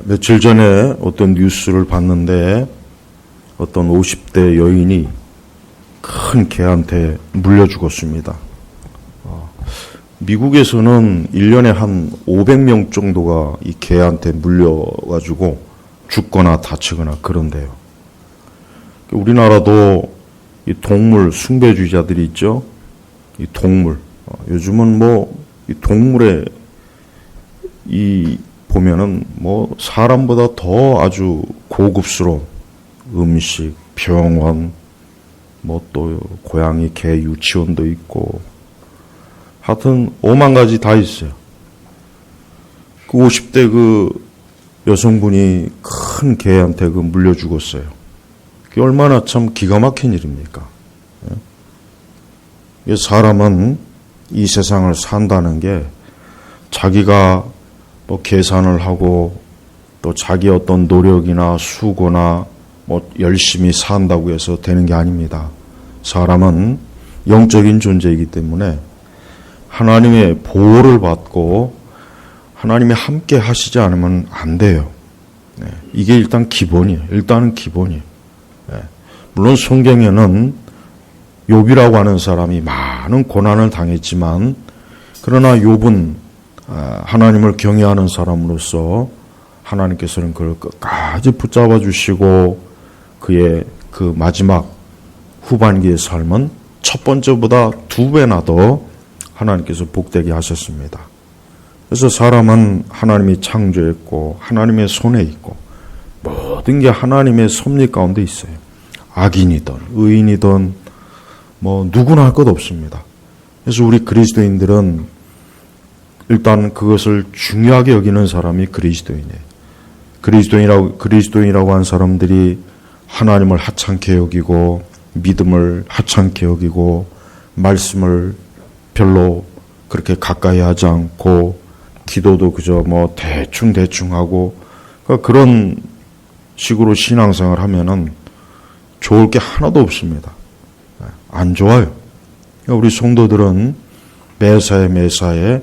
며칠 전에 어떤 뉴스를 봤는데 어떤 50대 여인이 큰 개한테 물려 죽었습니다. 미국에서는 1년에 한 500명 정도가 이 개한테 물려가지고 죽거나 다치거나 그런데요. 우리나라도 이 동물 숭배주의자들이 있죠. 이 동물. 요즘은 이 동물에 보면은 사람보다 더 아주 고급스러운 음식, 병원, 또 고양이, 개 유치원도 있고, 하여튼 5만 가지 다 있어요. 그 50대 그 여성분이 큰 개한테 물려 죽었어요. 그게 얼마나 참 기가 막힌 일입니까? 사람은 이 세상을 산다는 게 자기가 계산을 하고 또 자기 어떤 노력이나 수고나 열심히 산다고 해서 되는 게 아닙니다. 사람은 영적인 존재이기 때문에 하나님의 보호를 받고 하나님이 함께 하시지 않으면 안 돼요. 이게 일단 기본이에요. 일단은 기본이에요. 물론 성경에는 욥이라고 하는 사람이 많은 고난을 당했지만, 그러나 욥은 하나님을 경외하는 사람으로서 하나님께서는 그를 끝까지 붙잡아 주시고 그의 그 마지막 후반기의 삶은 첫 번째보다 2배나 더 하나님께서 복되게 하셨습니다. 그래서 사람은 하나님이 창조했고 하나님의 손에 있고 모든 게 하나님의 섭리 가운데 있어요. 악인이든 의인이든 누구나 할 것 없습니다. 그래서 우리 그리스도인들은 일단 그것을 중요하게 여기는 사람이 그리스도인이에요. 그리스도인이라고 한 사람들이 하나님을 하찮게 여기고 믿음을 하찮게 여기고 말씀을 별로 그렇게 가까이 하지 않고 기도도 그저 대충 하고 그런 식으로 신앙생활 하면은 좋을 게 하나도 없습니다. 안 좋아요. 우리 성도들은 매사에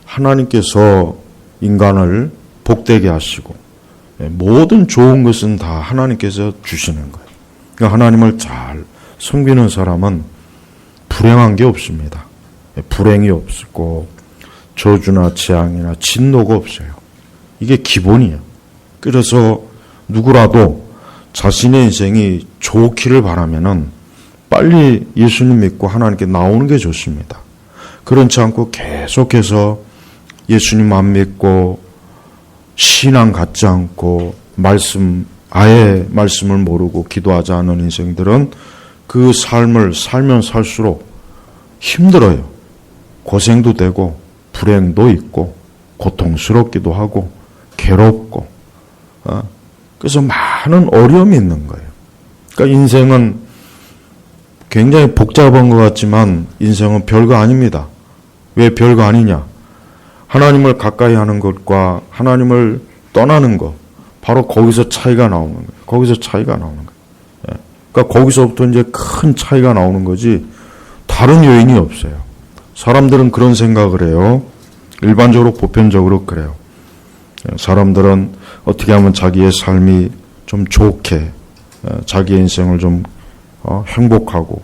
하나님께서 인간을 복되게 하시고 모든 좋은 것은 다 하나님께서 주시는 거예요. 그러니까 하나님을 잘 섬기는 사람은 불행한 게 없습니다. 불행이 없고 저주나 재앙이나 진노가 없어요. 이게 기본이에요. 그래서 누구라도 자신의 인생이 좋기를 바라면은 빨리 예수님 믿고 하나님께 나오는 게 좋습니다. 그렇지 않고 계속해서 예수님 안 믿고 신앙 갖지 않고 아예 말씀을 모르고 기도하지 않은 인생들은 그 삶을 살면 살수록 힘들어요. 고생도 되고 불행도 있고 고통스럽기도 하고 괴롭고 그래서 많은 어려움이 있는 거예요. 그러니까 인생은 굉장히 복잡한 것 같지만 인생은 별거 아닙니다. 왜 별거 아니냐? 하나님을 가까이 하는 것과 하나님을 떠나는 것, 바로 거기서 차이가 나오는 거예요. 거기서 차이가 나오는 거예요. 그러니까 거기서부터 이제 큰 차이가 나오는 거지 다른 요인이 없어요. 사람들은 그런 생각을 해요. 일반적으로 보편적으로 그래요. 사람들은 어떻게 하면 자기의 삶이 좀 좋게 자기의 인생을 좀 행복하고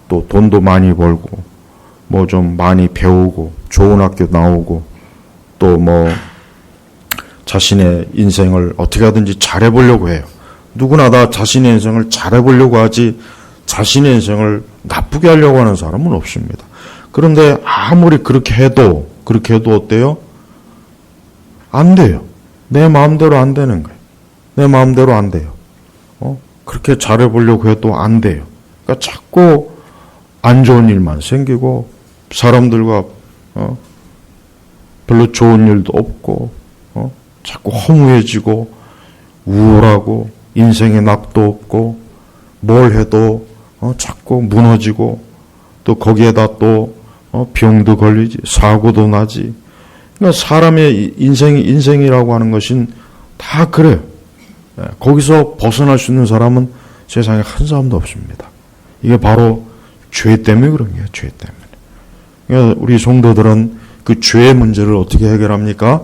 또 돈도 많이 벌고 좀 많이 배우고 좋은 학교 나오고 또 자신의 인생을 어떻게 하든지 잘해보려고 해요. 누구나 다 자신의 인생을 잘해보려고 하지 자신의 인생을 나쁘게 하려고 하는 사람은 없습니다. 그런데 아무리 그렇게 해도 어때요? 안 돼요. 내 마음대로 안 되는 거예요. 내 마음대로 안 돼요. 그렇게 잘해보려고 해도 안 돼요. 그러니까 자꾸 안 좋은 일만 생기고 사람들과 별로 좋은 일도 없고 자꾸 허무해지고 우울하고 인생에 낙도 없고 뭘 해도 자꾸 무너지고 또 거기에다 또 병도 걸리지 사고도 나지. 그러니까 사람의 인생이라고 하는 것은 다 그래요. 거기서 벗어날 수 있는 사람은 세상에 한 사람도 없습니다. 이게 바로 죄 때문에 그런 거예요. 죄 때문에. 그러니까 우리 성도들은 그 죄의 문제를 어떻게 해결합니까?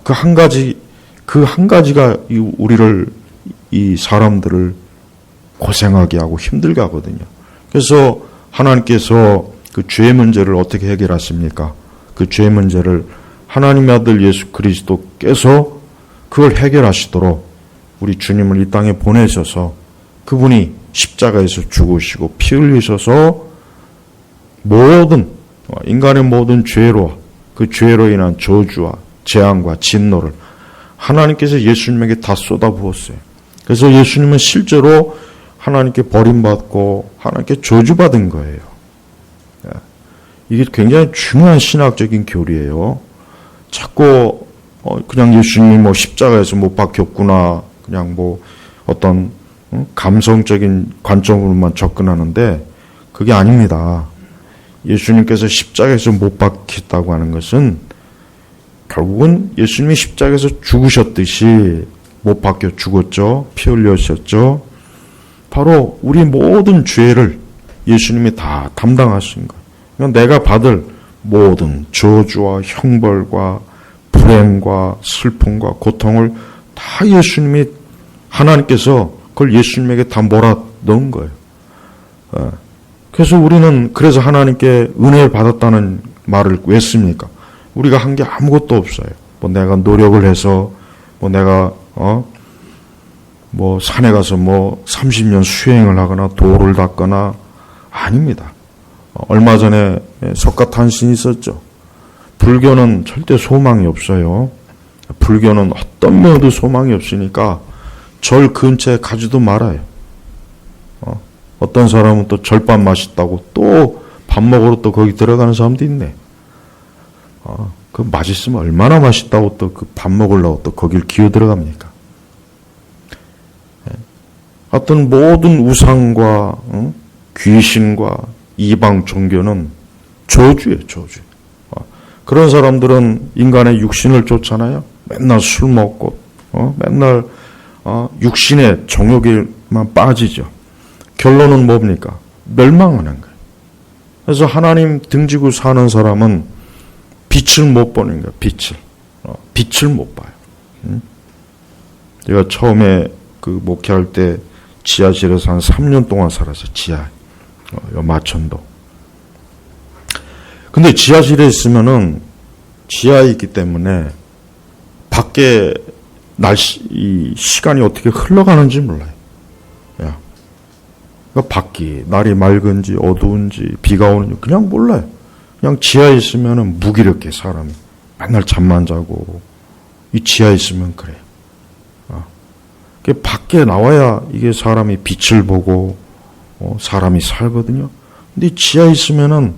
그 한 가지 그 한 가지가 우리를, 이 사람들을 고생하게 하고 힘들게 하거든요. 그래서 하나님께서 그 죄 문제를 어떻게 해결하십니까? 그 죄 문제를 하나님의 아들 예수 그리스도께서 그걸 해결하시도록 우리 주님을 이 땅에 보내셔서 그분이 십자가에서 죽으시고 피 흘리셔서 모든 인간의 모든 죄로, 그 죄로 인한 저주와 재앙과 진노를 하나님께서 예수님에게 다 쏟아부었어요. 그래서 예수님은 실제로 하나님께 버림받고 하나님께 저주받은 거예요. 이게 굉장히 중요한 신학적인 교리예요. 자꾸 그냥 예수님이 뭐 십자가에서 못 박혔구나, 그냥 뭐 어떤 감성적인 관점으로만 접근하는데 그게 아닙니다. 예수님께서 십자가에서 못 박혔다고 하는 것은 결국은 예수님이 십자가에서 죽으셨듯이 못 박혀 죽었죠. 피 흘리셨죠. 바로 우리 모든 죄를 예수님이 다 담당하신 거예요. 그러니까 내가 받을 모든 저주와 형벌과 불행과 슬픔과 고통을 다 예수님이, 하나님께서 그걸 예수님에게 다 몰아 넣은 거예요. 그래서 우리는 그래서 하나님께 은혜를 받았다는 말을 왜 씁니까? 우리가 한 게 아무것도 없어요. 뭐 내가 노력을 해서 뭐 내가 뭐 산에 가서 뭐 30년 수행을 하거나 도를 닦거나 아닙니다. 얼마 전에 석가탄신이 있었죠. 불교는 절대 소망이 없어요. 불교는 어떤 면도 소망이 없으니까 절 근처에 가지도 말아요. 어떤 사람은 또 절밥 맛있다고 또 밥 먹으러 또 거기 들어가는 사람도 있네. 그 맛있으면 얼마나 맛있다고 또 그 밥 먹으려고 또 거길 기어 들어갑니까? 어떤 모든 우상과 귀신과 이방 종교는 저주예요, 저주. 그런 사람들은 인간의 육신을 쫓잖아요. 맨날 술 먹고, 맨날 육신의 정욕에만 빠지죠. 결론은 뭡니까? 멸망하는 거예요. 그래서 하나님 등지고 사는 사람은 빛을 못 보는 거예요. 빛을 못 봐요. 제가 처음에 그 목회할 때 지하실에서 한 3년 동안 살았어요. 지하, 마천도. 근데 지하실에 있으면은 지하에 있기 때문에 밖에 이 시간이 어떻게 흘러가는지 몰라요. 그러니까 밖이 날이 맑은지 어두운지 비가 오는지 그냥 몰라요. 그냥 지하에 있으면은 무기력해, 사람이. 맨날 잠만 자고. 이 지하에 있으면 그래요. 밖에 나와야 이게 사람이 빛을 보고 사람이 살거든요. 근데 지하에 있으면은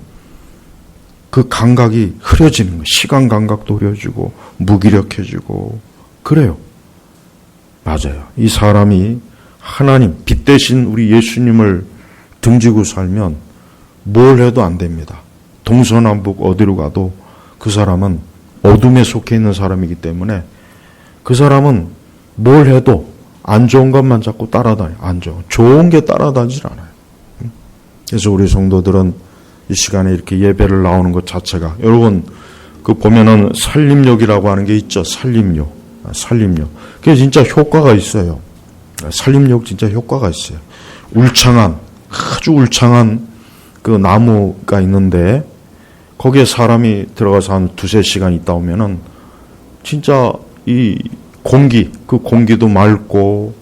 그 감각이 흐려지는 거예요. 시간 감각도 흐려지고 무기력해지고 그래요. 맞아요. 이 사람이 하나님, 빛 대신 우리 예수님을 등지고 살면 뭘 해도 안 됩니다. 동서남북 어디로 가도 그 사람은 어둠에 속해 있는 사람이기 때문에 그 사람은 뭘 해도 안 좋은 것만 자꾸 따라다녀요. 안 좋은 게 따라다니질 않아요. 그래서 우리 성도들은 이 시간에 이렇게 예배를 나오는 것 자체가, 여러분 그 보면은 살림욕이라고 하는 게 있죠. 살림욕. 그게 진짜 효과가 있어요. 살림욕 진짜 효과가 있어요. 아주 울창한 그 나무가 있는데 거기에 사람이 들어가서 한 2-3시간 있다 오면은 진짜 이 그 공기도 맑고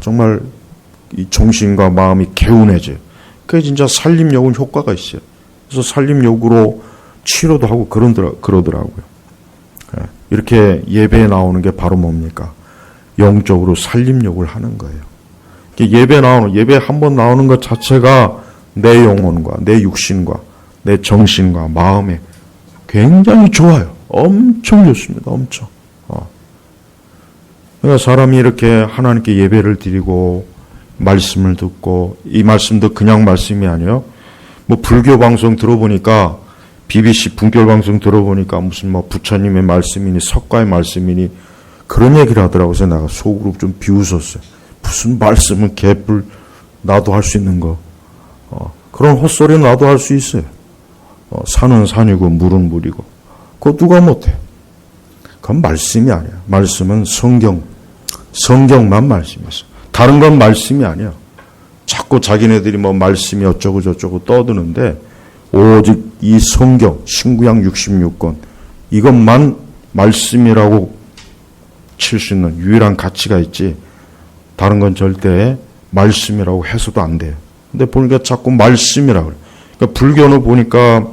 정말 이 정신과 마음이 개운해져요. 그게 진짜 살림욕은 효과가 있어요. 그래서 살림욕으로 치료도 하고 그러더라고요. 이렇게 예배에 나오는 게 바로 뭡니까? 영적으로 살림욕을 하는 거예요. 예배 한 번 나오는 것 자체가 내 영혼과 내 육신과 내 정신과 마음에 굉장히 좋아요. 엄청 좋습니다. 엄청. 그러니까 사람이 이렇게 하나님께 예배를 드리고 말씀을 듣고, 이 말씀도 그냥 말씀이 아니에요. 뭐 불교 방송 들어보니까, BBC 분결 방송 들어보니까 무슨 뭐 부처님의 말씀이니 석가의 말씀이니 그런 얘기를 하더라고요. 그래서 내가 속으로 좀 비웃었어요. 무슨 말씀은 개뿔 나도 할 수 있는 거. 그런 헛소리 나도 할 수 있어요. 산은 산이고 물은 물이고. 그거 누가 못해. 그건 말씀이 아니야. 말씀은 성경만 말씀이었어. 다른 건 말씀이 아니야. 자꾸 자기네들이 뭐 말씀이 어쩌고 저쩌고 떠드는데 오직 이 성경 신구약 66권 이것만 말씀이라고 칠 수 있는 유일한 가치가 있지 다른 건 절대 말씀이라고 해서도 안 돼요. 근데 보니까 자꾸 말씀이라고 그래. 그러니까 불교는 보니까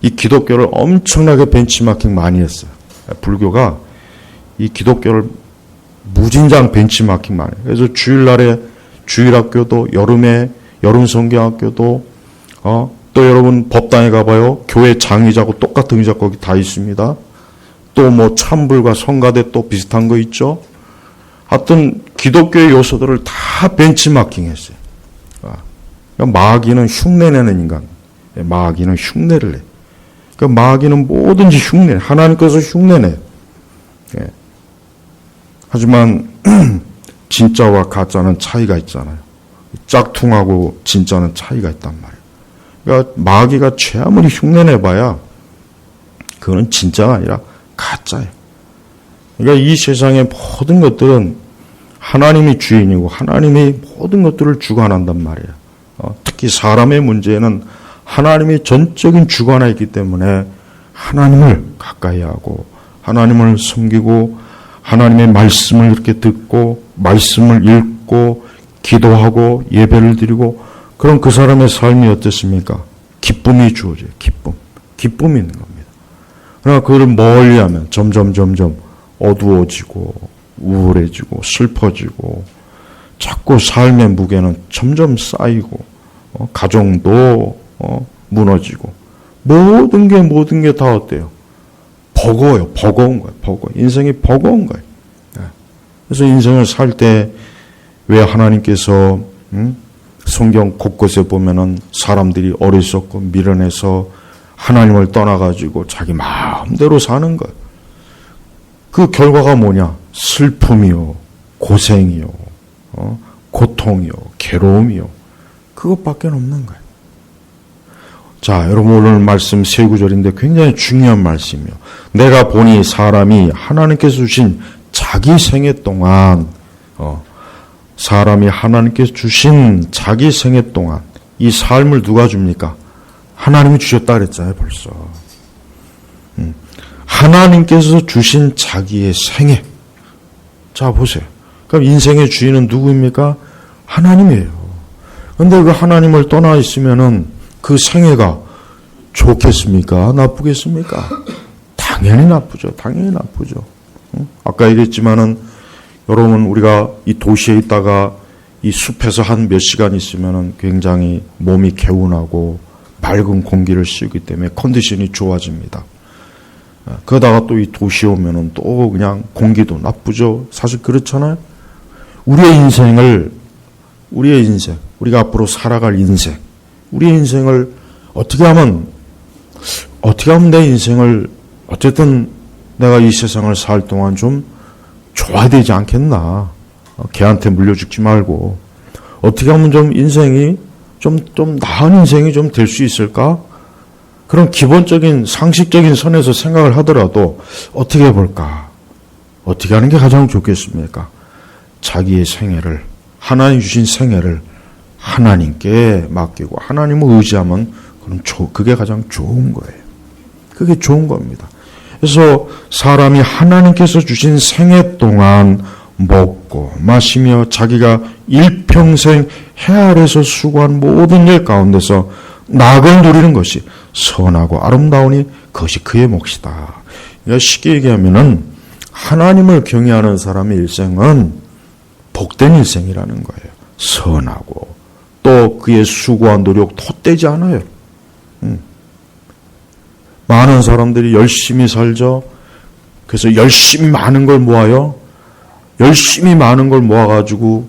이 기독교를 엄청나게 벤치마킹 많이 했어요. 불교가 이 기독교를 무진장 벤치마킹 많이 해요. 그래서 주일날에 주일학교도 여름에 여름 성경학교도 또 여러분 법당에 가봐요. 교회 장의자고 똑같은 의자 거기 다 있습니다. 또 뭐 찬불과 성가대 또 비슷한 거 있죠. 하여튼 기독교의 요소들을 다 벤치마킹 했어요. 그러니까 마귀는 흉내내는 인간. 마귀는 흉내를 내. 그러니까 마귀는 뭐든지 흉내. 하나님께서 흉내내. 하지만 진짜와 가짜는 차이가 있잖아요. 짝퉁하고 진짜는 차이가 있단 말이에요. 그러니까 마귀가 죄 아무리 흉내내봐야 그거는 진짜가 아니라 가짜예요. 그러니까 이 세상의 모든 것들은 하나님이 주인이고 하나님이 모든 것들을 주관한단 말이에요. 특히 사람의 문제는 하나님이 전적인 주관에 있기 때문에 하나님을 가까이 하고 하나님을 섬기고 하나님의 말씀을 이렇게 듣고 말씀을 읽고 기도하고 예배를 드리고 그럼 그 사람의 삶이 어떻습니까? 기쁨이 주어져요. 기쁨이 있는 겁니다. 그러나 그걸 멀리하면 점점 어두워지고 우울해지고 슬퍼지고 자꾸 삶의 무게는 점점 쌓이고 가정도 무너지고 모든 게 다 어때요? 버거운 거예요. 인생이 버거운 거예요. 그래서 인생을 살 때 왜 하나님께서 성경 곳곳에 보면은 사람들이 어리석고 미련해서 하나님을 떠나가지고 자기 마음대로 사는 거예요. 그 결과가 뭐냐? 슬픔이요, 고생이요, 고통이요, 괴로움이요. 그것밖에 없는 거예요. 자, 여러분 오늘 말씀 세 구절인데 굉장히 중요한 말씀이요. 내가 보니 사람이 하나님께서 주신 자기 생애 동안 사람이 하나님께서 주신 자기 생애 동안 이 삶을 누가 줍니까? 하나님이 주셨다 그랬잖아요, 벌써. 하나님께서 주신 자기의 생애. 자, 보세요. 그럼 인생의 주인은 누구입니까? 하나님이에요. 근데 그 하나님을 떠나 있으면은 그 생애가 좋겠습니까? 나쁘겠습니까? 당연히 나쁘죠. 아까 얘기했지만은 여러분 우리가 이 도시에 있다가 이 숲에서 한 몇 시간 있으면은 굉장히 몸이 개운하고 맑은 공기를 쐬기 때문에 컨디션이 좋아집니다. 그러다가 또 이 도시에 오면은 또 그냥 공기도 나쁘죠. 사실 그렇잖아요. 우리의 인생, 우리가 앞으로 살아갈 인생, 우리의 인생을 어떻게 하면 내 인생을 어쨌든 내가 이 세상을 살 동안 좀 좋아야 되지 않겠나. 걔한테 물려 죽지 말고 어떻게 하면 좀 인생이 좀 나은 인생이 좀 될 수 있을까? 그런 기본적인 상식적인 선에서 생각을 하더라도 어떻게 해볼까? 어떻게 하는 게 가장 좋겠습니까? 자기의 생애를, 하나님 주신 생애를 하나님께 맡기고 하나님을 의지하면 그게 가장 좋은 거예요. 그게 좋은 겁니다. 그래서 사람이 하나님께서 주신 생애 동안 먹고 마시며 자기가 일평생 해 아래서 수고한 모든 일 가운데서 낙을 누리는 것이 선하고 아름다우니 그것이 그의 몫이다. 그러니까 쉽게 얘기하면은 하나님을 경외하는 사람의 일생은 복된 일생이라는 거예요. 선하고 또 그의 수고한 노력 헛되지 않아요. 많은 사람들이 열심히 살죠. 그래서 열심히 많은 걸 모아요. 열심히 많은 걸 모아가지고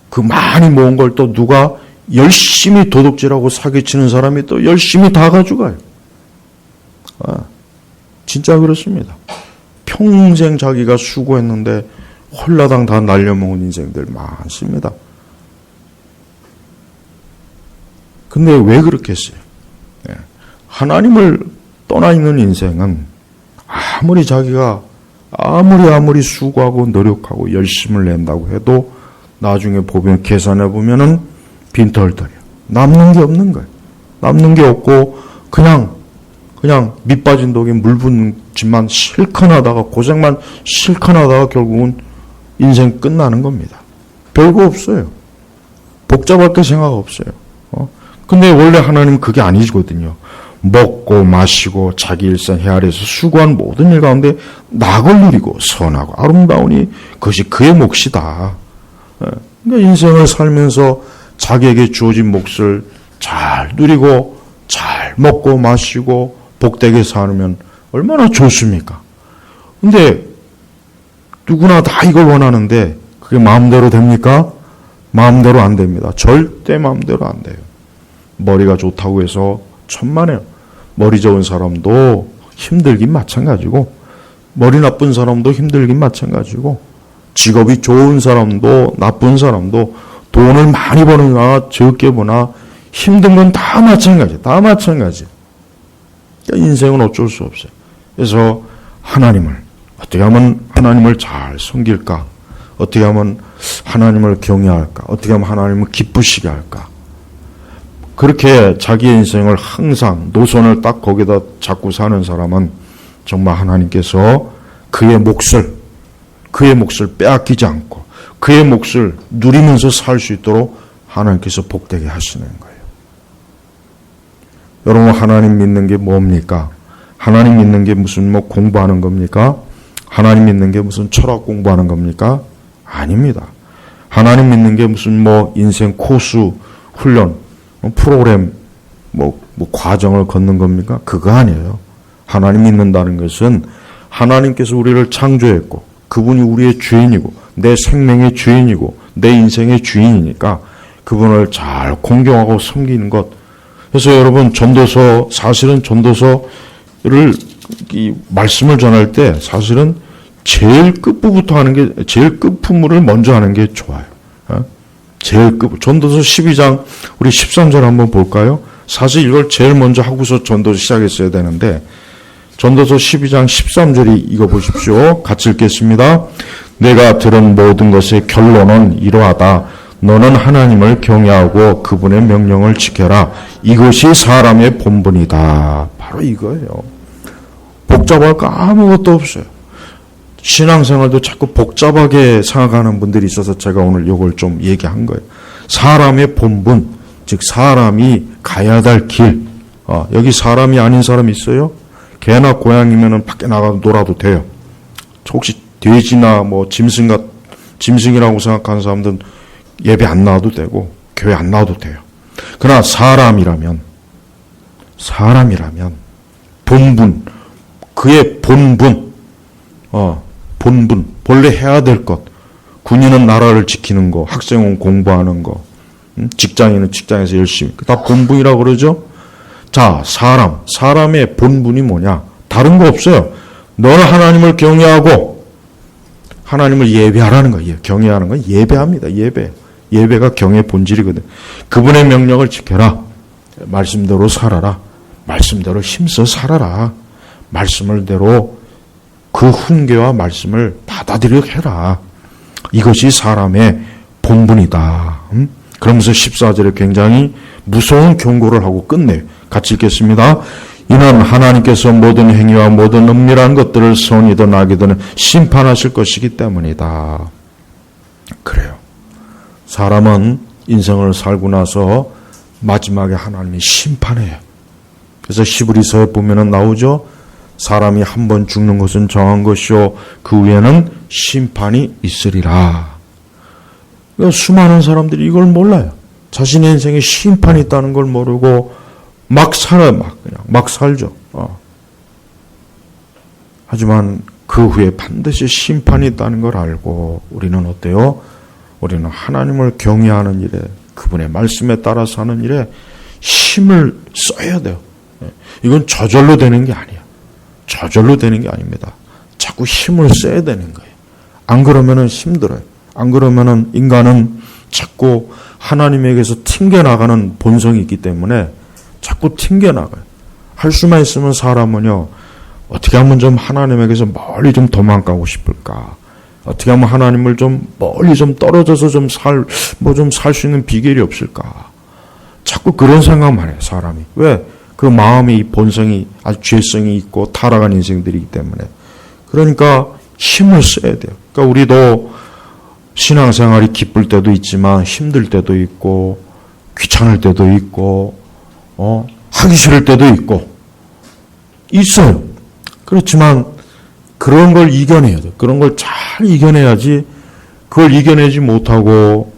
그 많이 모은 걸 또 누가 열심히 도둑질하고 사기치는 사람이 또 열심히 다 가져가요. 진짜 그렇습니다. 평생 자기가 수고했는데 홀라당 다 날려먹은 인생들 많습니다. 근데 왜 그렇겠어요? 하나님을 떠나 있는 인생은 아무리 자기가 아무리 수고하고 노력하고 열심을 낸다고 해도 나중에 보면 계산해 보면은 빈털털이야. 남는 게 없는 거예요. 남는 게 없고 그냥 밑 빠진 독에 물 붓는 짓만 실컷 하다가 고생만 실컷 하다가 결국은 인생 끝나는 겁니다. 별거 없어요. 복잡할 게 생각 없어요. 근데 원래 하나님 그게 아니거든요. 먹고 마시고 자기 일상 헤아려서 수고한 모든 일 가운데 낙을 누리고 선하고 아름다우니 그것이 그의 몫이다. 그러니까 인생을 살면서 자기에게 주어진 몫을 잘 누리고 잘 먹고 마시고 복되게 살면 얼마나 좋습니까? 근데 누구나 다 이걸 원하는데 그게 마음대로 됩니까? 마음대로 안 됩니다. 절대 마음대로 안 돼요. 머리가 좋다고 해서 천만에요. 머리 좋은 사람도 힘들긴 마찬가지고 머리 나쁜 사람도 힘들긴 마찬가지고 직업이 좋은 사람도 나쁜 사람도 돈을 많이 버느나 적게 버나 힘든 건 다 마찬가지. 다 마찬가지. 인생은 어쩔 수 없어요. 그래서 하나님을 어떻게 하면 하나님을 잘 섬길까? 어떻게 하면 하나님을 경외할까? 어떻게 하면 하나님을 기쁘시게 할까? 그렇게 자기의 인생을 항상 노선을 딱 거기다 잡고 사는 사람은 정말 하나님께서 그의 몫을 빼앗기지 않고 그의 몫을 누리면서 살 수 있도록 하나님께서 복되게 하시는 거예요. 여러분, 하나님 믿는 게 뭡니까? 하나님 믿는 게 무슨 공부하는 겁니까? 하나님 믿는 게 무슨 철학 공부하는 겁니까? 아닙니다. 하나님 믿는 게 무슨 인생 코스 훈련 프로그램 과정을 걷는 겁니까? 그거 아니에요. 하나님 믿는다는 것은 하나님께서 우리를 창조했고 그분이 우리의 주인이고 내 생명의 주인이고 내 인생의 주인이니까 그분을 잘 공경하고 섬기는 것. 그래서 여러분 사실은 전도서를 이 말씀을 전할 때 사실은 제일 끝부부터 하는 게 제일 끝부분을 먼저 하는 게 좋아요. 제일 전도서 12장 우리 13절 한번 볼까요? 사실 이걸 제일 먼저 하고서 전도서 시작했어야 되는데 전도서 12장 13절이 이거 보십시오. 같이 읽겠습니다. 내가 들은 모든 것의 결론은 이러하다. 너는 하나님을 경외하고 그분의 명령을 지켜라. 이것이 사람의 본분이다. 바로 이거예요. 복잡할 거 아무것도 없어요. 신앙생활도 자꾸 복잡하게 생각하는 분들이 있어서 제가 오늘 이걸 좀 얘기한 거예요. 사람의 본분, 즉 사람이 가야 될 길. 여기 사람이 아닌 사람이 있어요? 개나 고양이면은 밖에 나가서 놀아도 돼요. 혹시 돼지나 짐승이라고 생각하는 사람들은 예배 안 나와도 되고 교회 안 나와도 돼요. 그러나 사람이라면 본분, 그의 본분, 본래 해야 될 것. 군인은 나라를 지키는 거, 학생은 공부하는 거, 직장인은 직장에서 열심히. 다 본분이라고 그러죠? 자, 사람의 본분이 뭐냐? 다른 거 없어요. 너는 하나님을 경외하고 하나님을 예배하라는 거예요. 경외하는 건 예배합니다. 예배가 경외의 본질이거든. 그분의 명령을 지켜라. 말씀대로 살아라. 말씀대로 힘써 살아라. 말씀을대로 그 훈계와 말씀을 받아들여 해라. 이것이 사람의 본분이다. 그러면서 14절에 굉장히 무서운 경고를 하고 끝내요. 같이 읽겠습니다. 이는 하나님께서 모든 행위와 모든 은밀한 것들을 선이든 악이든 심판하실 것이기 때문이다. 그래요. 사람은 인생을 살고 나서 마지막에 하나님이 심판해요. 그래서 히브리서에 보면은 나오죠. 사람이 한 번 죽는 것은 정한 것이요 그 후에는 심판이 있으리라. 수많은 사람들이 이걸 몰라요. 자신의 인생에 심판이 있다는 걸 모르고 막 살아요. 막 살죠. 하지만 그 후에 반드시 심판이 있다는 걸 알고 우리는 어때요? 우리는 하나님을 경외하는 일에 그분의 말씀에 따라서 하는 일에 힘을 써야 돼요. 이건 저절로 되는 게 아니야. 저절로 되는 게 아닙니다. 자꾸 힘을 써야 되는 거예요. 안 그러면은 힘들어요. 안 그러면은 인간은 자꾸 하나님에게서 튕겨나가는 본성이 있기 때문에 자꾸 튕겨나가요. 할 수만 있으면 사람은요, 어떻게 하면 좀 하나님에게서 멀리 좀 도망가고 싶을까? 어떻게 하면 하나님을 좀 멀리 좀 떨어져서 좀 살 수 있는 비결이 없을까? 자꾸 그런 생각만 해요, 사람이. 왜? 그 마음이, 본성이 아주 죄성이 있고 타락한 인생들이기 때문에. 그러니까 힘을 써야 돼요. 그러니까 우리도 신앙생활이 기쁠 때도 있지만 힘들 때도 있고 귀찮을 때도 있고 하기 싫을 때도 있고 있어요. 그렇지만 그런 걸 이겨내야 돼요. 그런 걸 잘 이겨내야지. 그걸 이겨내지 못하고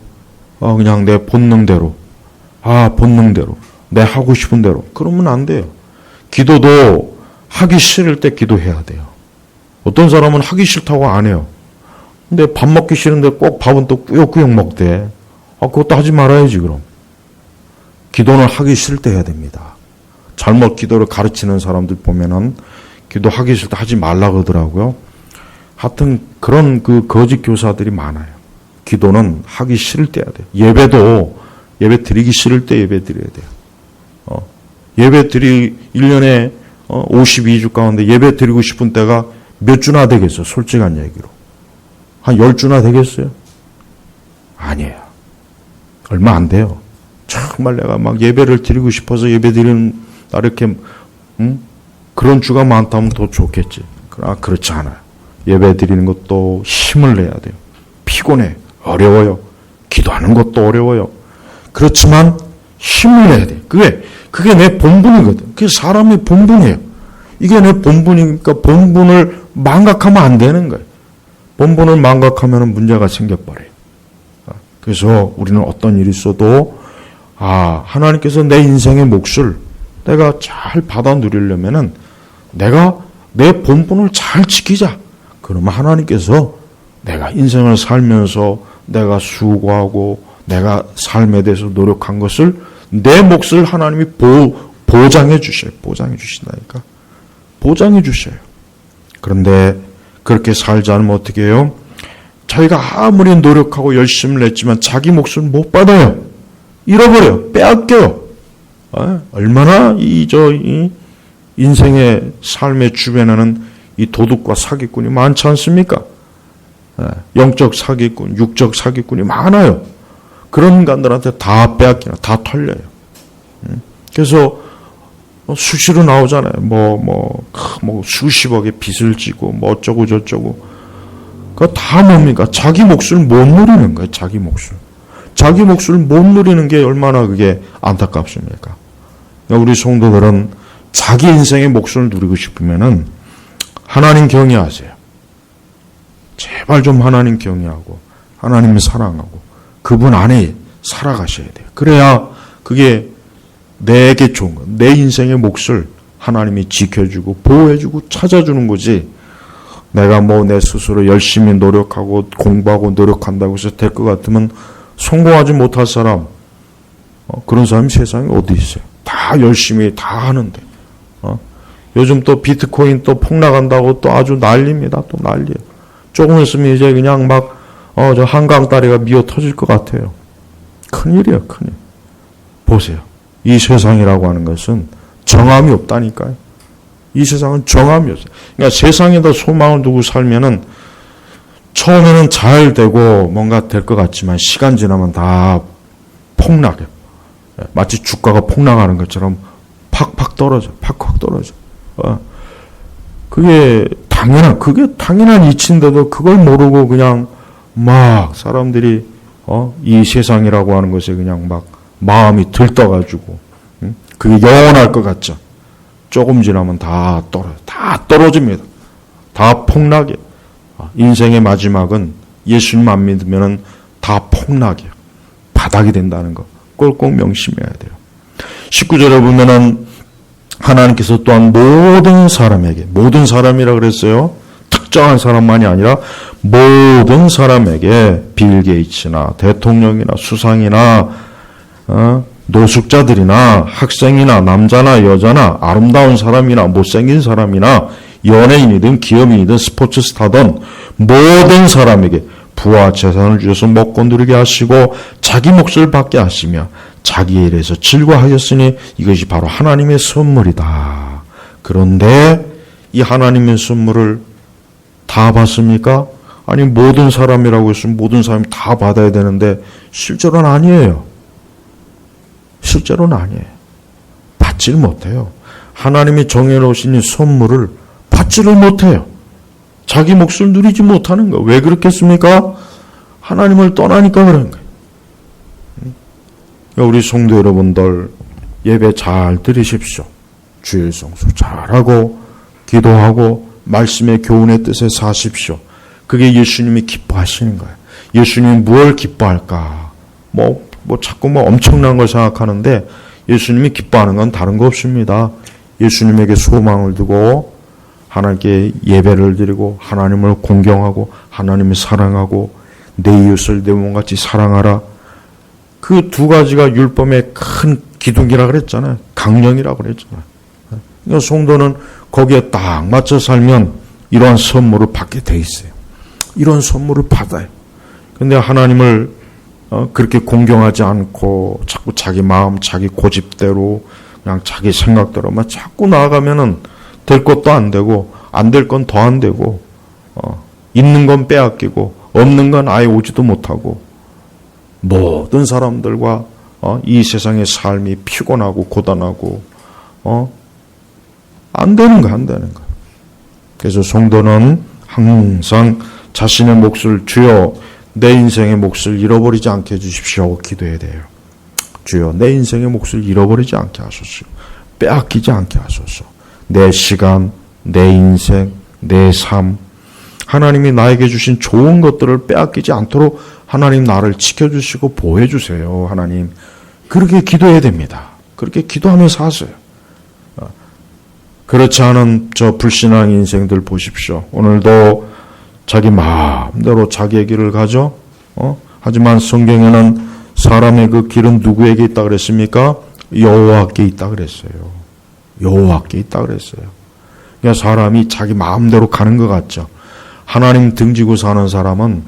그냥 내 본능대로 내 하고 싶은 대로 그러면 안 돼요. 기도도 하기 싫을 때 기도해야 돼요. 어떤 사람은 하기 싫다고 안 해요. 근데 밥 먹기 싫은데 꼭 밥은 또 꾸역꾸역 먹대. 그것도 하지 말아야지 그럼. 기도는 하기 싫을 때 해야 됩니다. 잘못 기도를 가르치는 사람들 보면은 기도하기 싫을 때 하지 말라 그러더라고요. 하여튼 그런 그 거짓 교사들이 많아요. 기도는 하기 싫을 때 해야 돼요. 예배도 예배 드리기 싫을 때 예배 드려야 돼요. 예배 1년에 52주 가운데 예배 드리고 싶은 때가 몇 주나 되겠어요? 솔직한 얘기로. 한 10주나 되겠어요? 아니에요. 얼마 안 돼요. 정말 내가 막 예배를 드리고 싶어서 예배 드리는 날 이렇게 그런 주가 많다면 더 좋겠지. 그러나 그렇지 않아요. 예배 드리는 것도 힘을 내야 돼요. 피곤해. 어려워요. 기도하는 것도 어려워요. 그렇지만 힘을 내야 돼요. 그게 내 본분이거든. 그게 사람의 본분이에요. 이게 내 본분이니까 본분을 망각하면 안 되는 거예요. 본분을 망각하면 문제가 생겨버려요. 그래서 우리는 어떤 일이 있어도 하나님께서 내 인생의 몫을 내가 잘 받아 누리려면은 내가 내 본분을 잘 지키자. 그러면 하나님께서 내가 인생을 살면서 내가 수고하고 내가 삶에 대해서 노력한 것을 내 몫을 하나님이 보장해 주셔요. 보장해 주신다니까. 보장해 주셔요. 그런데 그렇게 살지 않으면 어떻게 해요? 자기가 아무리 노력하고 열심을 냈지만 자기 몫을 못 받아요. 잃어버려요. 빼앗겨요. 얼마나 이 인생의 삶의 주변에는 이 도둑과 사기꾼이 많지 않습니까? 영적 사기꾼, 육적 사기꾼이 많아요. 그런 인간들한테 다 빼앗기나, 다 털려요. 그래서 수시로 나오잖아요. 뭐 수십억의 빚을 지고, 뭐 어쩌고 저쩌고. 그거 다 뭡니까? 자기 몫을 못 누리는 거예요, 자기 몫을. 자기 몫을 못 누리는 게 얼마나 그게 안타깝습니까? 그러니까 우리 성도들은 자기 인생의 몫을 누리고 싶으면은 하나님 경외하세요. 제발 좀 하나님 경외하고, 하나님 사랑하고, 그분 안에 살아가셔야 돼요. 그래야 그게 내게 좋은 거, 내 인생의 몫을 하나님이 지켜주고 보호해주고 찾아주는 거지. 내가 내 스스로 열심히 노력하고 공부하고 노력한다고 해서 될 것 같으면 성공하지 못할 사람, 그런 사람이 세상에 어디 있어요? 다 열심히 다 하는데. 요즘 또 비트코인 또 폭락한다고 또 아주 난리입니다. 또 난리예요. 조금 있으면 이제 그냥 저 한강 다리가 미어 터질 것 같아요. 큰일이에요, 큰일. 보세요. 이 세상이라고 하는 것은 정함이 없다니까요. 이 세상은 정함이 없어요. 그러니까 세상에다 소망을 두고 살면은 처음에는 잘 되고 뭔가 될 것 같지만 시간 지나면 다 폭락해요. 마치 주가가 폭락하는 것처럼 팍팍 떨어져. 팍팍 떨어져. 그게 당연한 이치인데도 그걸 모르고 그냥 막 사람들이 이 세상이라고 하는 것에 그냥 막 마음이 들떠가지고 그게 영원할 것 같죠. 조금 지나면 다 떨어집니다. 다 폭락이에요. 인생의 마지막은 예수님 안 믿으면 다 폭락이에요. 바닥이 된다는 거 꼭 명심해야 돼요. 19절에 보면은 하나님께서 또한 모든 사람이라 그랬어요. 특정한 사람만이 아니라 모든 사람에게 빌 게이츠나 대통령이나 수상이나 노숙자들이나 학생이나 남자나 여자나 아름다운 사람이나 못생긴 사람이나 연예인이든 기업인이든 스포츠 스타든 모든 사람에게 부와 재산을 주셔서 먹고 누리게 하시고 자기 몫을 받게 하시며 자기의 일에서 즐거워하셨으니 이것이 바로 하나님의 선물이다. 그런데 이 하나님의 선물을 다 받습니까? 아니 모든 사람이라고 했으면 모든 사람이 다 받아야 되는데 실제로는 아니에요. 실제로는 아니에요. 받지를 못해요. 하나님이 정해놓으신 이 선물을 받지를 못해요. 자기 몫을 누리지 못하는 거예요. 왜 그렇겠습니까? 하나님을 떠나니까 그런 거예요. 우리 성도 여러분들 예배 잘 들으십시오. 주일 성수 잘하고 기도하고 말씀의 교훈의 뜻에 사십시오. 그게 예수님이 기뻐하시는 거예요. 예수님이 뭘 기뻐할까? 자꾸 엄청난 걸 생각하는데 예수님이 기뻐하는 건 다른 거 없습니다. 예수님에게 소망을 두고 하나님께 예배를 드리고 하나님을 공경하고 하나님을 사랑하고 내 이웃을 내 몸같이 사랑하라. 그 두 가지가 율법의 큰 기둥이라 그랬잖아요. 강령이라 그랬잖아요. 그러니까 성도는 거기에 딱 맞춰 살면 이러한 선물을 받게 돼 있어요. 이런 선물을 받아요. 근데 하나님을 그렇게 공경하지 않고 자꾸 자기 마음, 자기 고집대로 그냥 자기 생각대로만 자꾸 나아가면은 될 것도 안 되고 안 될 건 더 안 되고 있는 건 빼앗기고 없는 건 아예 오지도 못하고 모든 사람들과 이 세상의 삶이 피곤하고 고단하고 안 되는 거야. 그래서 성도는 항상 자신의 몫을 주여 내 인생의 몫을 잃어버리지 않게 해주십시오. 기도해야 돼요. 주여 내 인생의 몫을 잃어버리지 않게 하소서. 빼앗기지 않게 하소서. 내 시간, 내 인생, 내 삶, 하나님이 나에게 주신 좋은 것들을 빼앗기지 않도록 하나님 나를 지켜주시고 보호해주세요. 하나님 그렇게 기도해야 됩니다. 그렇게 기도하면서 하세요. 그렇지 않은 저 불신앙 인생들 보십시오. 오늘도 자기 마음대로 자기의 길을 가죠. 하지만 성경에는 사람의 그 길은 누구에게 있다 그랬습니까? 여호와께 있다 그랬어요. 여호와께 있다 그랬어요. 그러니까 사람이 자기 마음대로 가는 것 같죠. 하나님 등지고 사는 사람은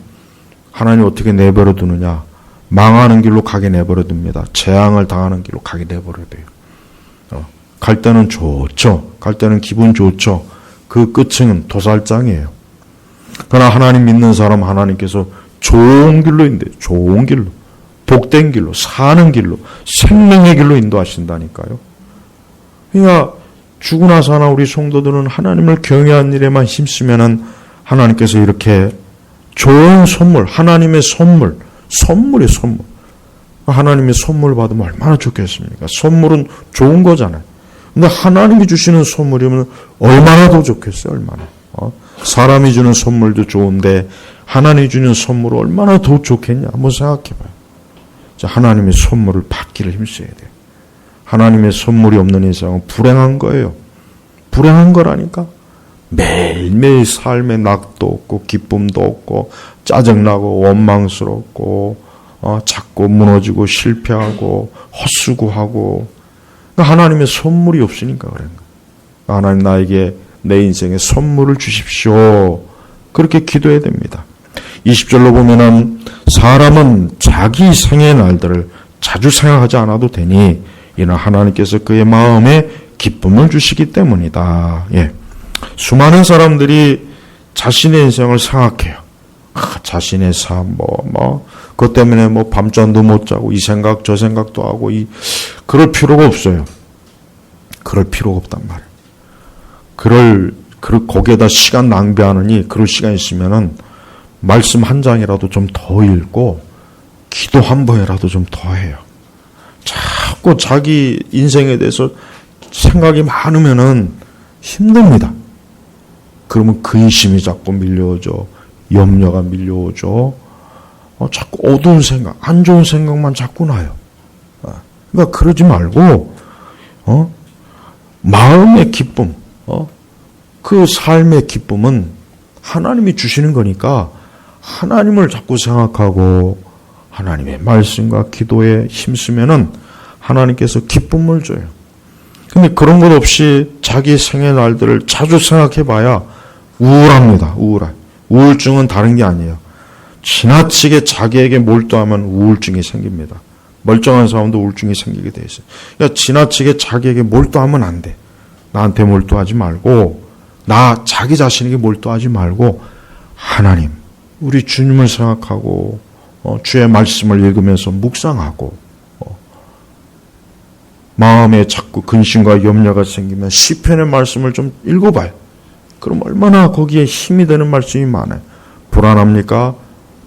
하나님 어떻게 내버려 두느냐? 망하는 길로 가게 내버려 둡니다. 재앙을 당하는 길로 가게 내버려 둬요. 갈 때는 좋죠. 갈 때는 기분 좋죠. 그 끝은 도살장이에요. 그러나 하나님 믿는 사람 하나님께서 좋은 길로 인도해요. 좋은 길로. 복된 길로. 사는 길로. 생명의 길로 인도하신다니까요. 그러니까 죽으나 사나 우리 성도들은 하나님을 경외한 일에만 힘쓰면은 하나님께서 이렇게 좋은 선물, 하나님의 선물, 선물이 선물. 하나님의 선물 받으면 얼마나 좋겠습니까? 선물은 좋은 거잖아요. 근데 하나님이 주시는 선물이면 얼마나 더 좋겠어요, 얼마나. 사람이 주는 선물도 좋은데 하나님이 주는 선물은 얼마나 더 좋겠냐. 한번 생각해 봐요. 하나님의 선물을 받기를 힘써야 돼요. 하나님의 선물이 없는 인생은 불행한 거예요. 불행한 거라니까. 매일매일 삶에 낙도 없고 기쁨도 없고 짜증나고 원망스럽고 자꾸 무너지고 실패하고 헛수고하고 하나님의 선물이 없으니까 그런 거예요. 하나님 나에게 내 인생에 선물을 주십시오. 그렇게 기도해야 됩니다. 20절로 보면은 사람은 자기 생의 날들을 자주 생각하지 않아도 되니 이는 하나님께서 그의 마음에 기쁨을 주시기 때문이다. 예. 수많은 사람들이 자신의 인생을 생각해요. 자신의 삶, 그것 때문에 밤잠도 못 자고 이 생각 저 생각도 하고 그럴 필요가 없어요. 그럴 필요가 없단 말이에요. 거기에다 시간 낭비하느니 그럴 시간 있으면은 말씀 한 장이라도 좀 더 읽고 기도 한 번이라도 좀 더 해요. 자꾸 자기 인생에 대해서 생각이 많으면은 힘듭니다. 그러면 근심이 자꾸 밀려오죠. 염려가 밀려오죠. 자꾸 어두운 생각, 안 좋은 생각만 자꾸 나요. 그러니까 그러지 말고 마음의 기쁨, 그 삶의 기쁨은 하나님이 주시는 거니까 하나님을 자꾸 생각하고 하나님의 말씀과 기도에 힘쓰면은 하나님께서 기쁨을 줘요. 근데 그런 것 없이 자기 생의 날들을 자주 생각해봐야 우울합니다. 우울증은 다른 게 아니에요. 지나치게 자기에게 몰두하면 우울증이 생깁니다. 멀쩡한 사람도 우울증이 생기게 돼 있어요. 그러니까 지나치게 자기에게 몰두하면 안 돼. 나한테 몰두하지 말고 자기 자신에게 몰두하지 말고 하나님, 우리 주님을 생각하고 주의 말씀을 읽으면서 묵상하고 마음에 자꾸 근심과 염려가 생기면 시편의 말씀을 좀 읽어봐요. 그럼 얼마나 거기에 힘이 되는 말씀이 많아요. 불안합니까?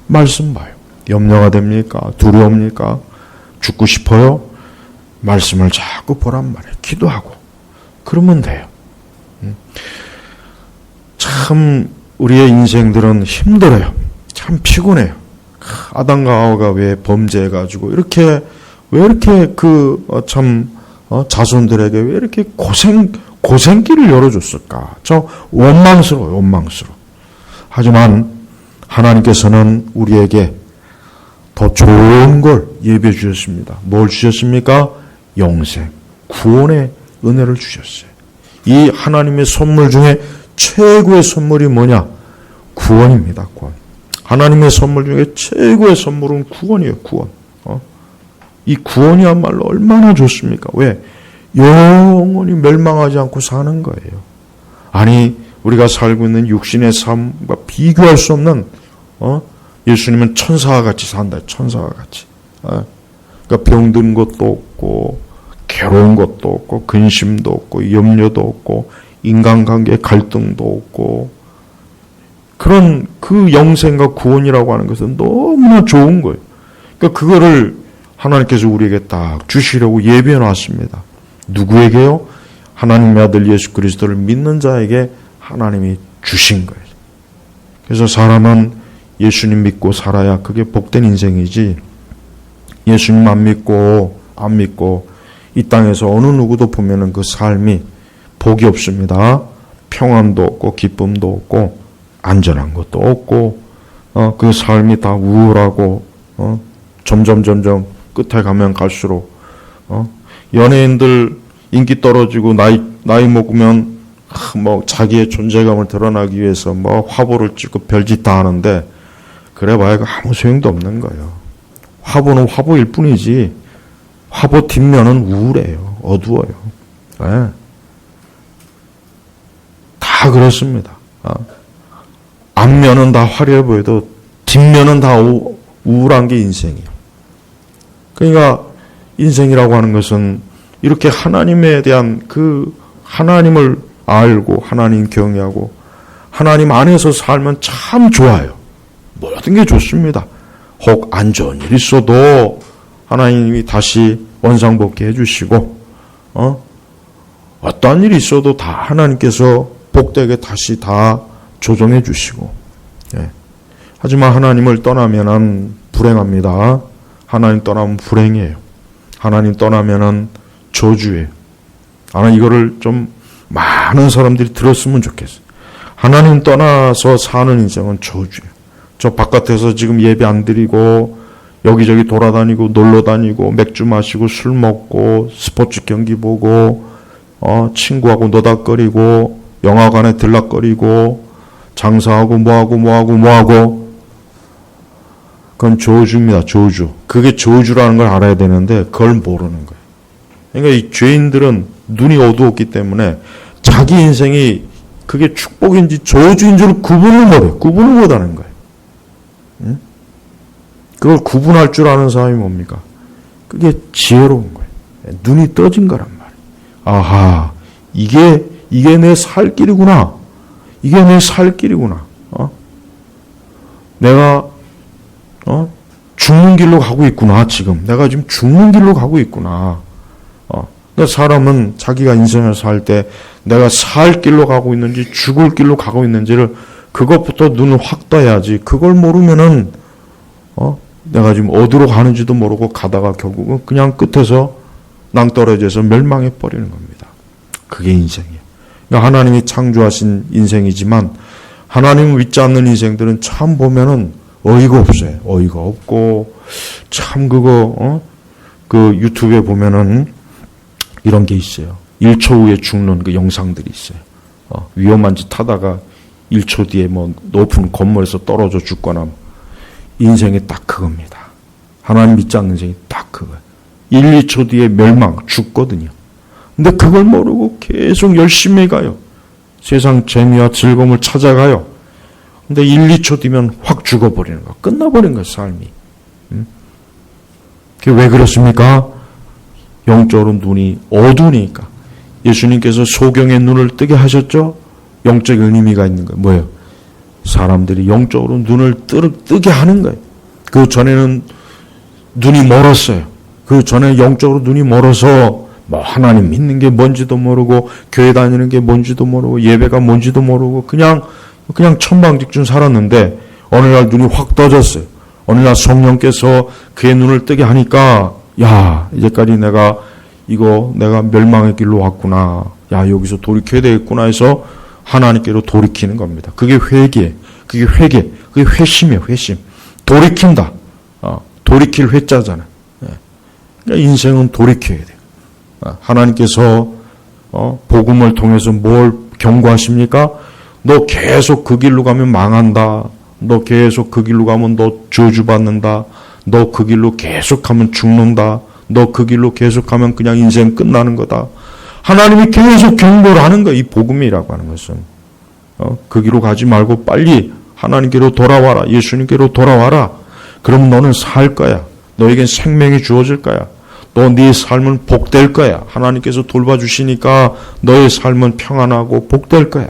말씀 봐요. 염려가 됩니까? 두려웁니까? 죽고 싶어요? 말씀을 자꾸 보란 말이에요. 기도하고. 그러면 돼요. 참 우리의 인생들은 힘들어요. 참 피곤해요. 아담과 하와가 왜 범죄해가지고 왜 이렇게 자손들에게 왜 이렇게 고생길을 열어줬을까? 저 원망스러워요. 하지만 하나님께서는 우리에게 더 좋은 걸 예비해 주셨습니다. 뭘 주셨습니까? 영생, 구원의 은혜를 주셨어요. 이 하나님의 선물 중에 최고의 선물이 뭐냐? 구원입니다. 구원. 하나님의 선물 중에 최고의 선물은 구원이에요. 구원. 이 구원이야말로 얼마나 좋습니까? 왜? 영원히 멸망하지 않고 사는 거예요. 아니, 우리가 살고 있는 육신의 삶과 비교할 수 없는 예수님은 천사와 같이 산다. 천사와 같이. 그러니까 병든 것도 없고 괴로운 것도 없고 근심도 없고 염려도 없고 인간관계의 갈등도 없고 그런 그 영생과 구원이라고 하는 것은 너무나 좋은 거예요. 그러니까 그거를 하나님께서 우리에게 딱 주시려고 예비해 놨습니다. 누구에게요? 하나님의 아들 예수 그리스도를 믿는 자에게 하나님이 주신 거예요. 그래서 사람은 예수님 믿고 살아야 그게 복된 인생이지, 예수님 안 믿고 이 땅에서 어느 누구도 보면은 그 삶이 복이 없습니다. 평안도 없고 기쁨도 없고 안전한 것도 없고 그 삶이 다 우울하고 점점 끝에 가면 갈수록 연예인들 인기 떨어지고 나이 먹으면 자기의 존재감을 드러나기 위해서 화보를 찍고 별짓 다 하는데 그래봐야 아무 소용도 없는 거예요. 화보는 화보일 뿐이지 화보 뒷면은 우울해요. 어두워요. 네. 다 그렇습니다. 앞면은 다 화려해 보여도 뒷면은 다 우울한 게 인생이에요. 그러니까 인생이라고 하는 것은 이렇게 하나님에 대한 그 하나님을 알고 하나님 경외하고 하나님 안에서 살면 참 좋아요. 모든 게 좋습니다. 혹 안 좋은 일 있어도 하나님이 다시 원상복귀 해주시고 어떤 일이 있어도 다 하나님께서 복되게 다시 다 조정해 주시고 하지만 하나님을 떠나면은 불행합니다. 하나님 떠나면 불행이에요. 하나님 떠나면은 저주예요. 이거를 좀 많은 사람들이 들었으면 좋겠어요. 하나님 떠나서 사는 인생은 저주예요. 저 바깥에서 지금 예배 안 드리고 여기저기 돌아다니고 놀러 다니고 맥주 마시고 술 먹고 스포츠 경기 보고 친구하고 노닥거리고 영화관에 들락거리고 장사하고 뭐하고 그건 저주입니다. 저주. 그게 저주라는 걸 알아야 되는데 그걸 모르는 거예요. 그러니까 이 죄인들은 눈이 어두웠기 때문에 자기 인생이 그게 축복인지 저주인 줄 구분을 못해요. 구분을 못하는 거예요. 응? 그걸 구분할 줄 아는 사람이 뭡니까? 그게 지혜로운 거예요. 눈이 떠진 거란 말이에요. 아하, 이게 내 살 길이구나. 이게 내 살 길이구나. 내가 죽는 길로 가고 있구나. 지금 내가 지금 죽는 길로 가고 있구나. 사람은 자기가 인생을 살 때 내가 살 길로 가고 있는지 죽을 길로 가고 있는지를 그것부터 눈을 확 떠야지. 그걸 모르면은 내가 지금 어디로 가는지도 모르고 가다가 결국은 그냥 끝에서 낭떠러져서 멸망해 버리는 겁니다. 그게 인생이에요. 그러니까 하나님이 창조하신 인생이지만 하나님을 믿지 않는 인생들은 참 보면은 어이가 없어요. 어이가 없고 참 그 유튜브에 보면은 이런 게 있어요. 1초 후에 죽는 그 영상들이 있어요. 위험한 짓 하다가 1초 뒤에 높은 건물에서 떨어져 죽거나 인생이 딱 그겁니다. 하나님 믿지 않는 인생이 딱 그거예요. 1, 2초 뒤에 멸망, 죽거든요. 근데 그걸 모르고 계속 열심히 가요. 세상 재미와 즐거움을 찾아가요. 근데 1, 2초 뒤면 확 죽어버리는 거야. 끝나버린 거야, 삶이. 그게 왜 그렇습니까? 영적으로 눈이 어두우니까. 예수님께서 소경의 눈을 뜨게 하셨죠? 영적인 의미가 있는 거예요. 뭐예요? 사람들이 영적으로 눈을 뜨게 하는 거예요. 그 전에는 눈이 멀었어요. 그 전에 영적으로 눈이 멀어서 뭐 하나님 믿는 게 뭔지도 모르고 교회 다니는 게 뭔지도 모르고 예배가 뭔지도 모르고 그냥 천방직준 살았는데 어느 날 눈이 확 떠졌어요. 어느 날 성령께서 그의 눈을 뜨게 하니까 야, 이제까지 내가 멸망의 길로 왔구나. 야, 여기서 돌이켜야 되겠구나 해서 하나님께로 돌이키는 겁니다. 그게 회개. 그게 회심이에요, 회심. 돌이킨다. 돌이킬 회자잖아요. 그러니까 인생은 돌이켜야 돼요. 하나님께서 복음을 통해서 뭘 경고하십니까? 너 계속 그 길로 가면 망한다. 너 계속 그 길로 가면 너 저주받는다. 너 그 길로 계속 가면 죽는다. 너 그 길로 계속 가면 그냥 인생 끝나는 거다. 하나님이 계속 경고를 하는 거예요. 이 복음이라고 하는 것은. 그 길로 가지 말고 빨리 하나님께로 돌아와라. 예수님께로 돌아와라. 그럼 너는 살 거야. 너에겐 생명이 주어질 거야. 너 네 삶은 복될 거야. 하나님께서 돌봐주시니까 너의 삶은 평안하고 복될 거야.